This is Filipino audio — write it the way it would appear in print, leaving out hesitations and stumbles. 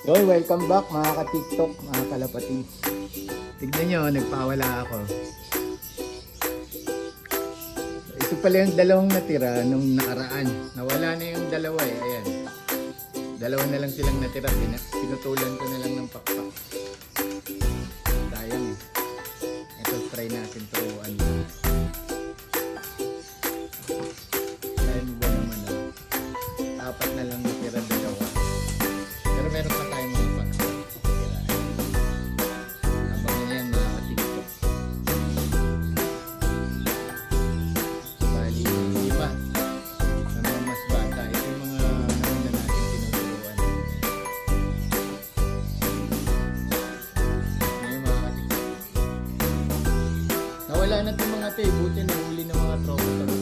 Yoy, welcome back mga ka-TikTok, mga kalapati. Tignan nyo, nagpawala ako. Ito pala yung dalawang natira nung nakaraan. Nawala na yung dalawa eh, ayan. Dalawa na lang silang natira, pinutulan ko na lang ng pakpak. Sayang eh. Ito, try natin turuan. Ayan ba naman oh. Apat na lang natira, dalawa. Pero meron pa tayong mga pakpak. Abangan yan mga ka-TikTok. Bali, lima. Sa mga mas bata, ito yung mga nauna natin tinuturuan. Ngayon mga ka-TikTok. Nawala na itong mga te, buti na huli ng mga tropa.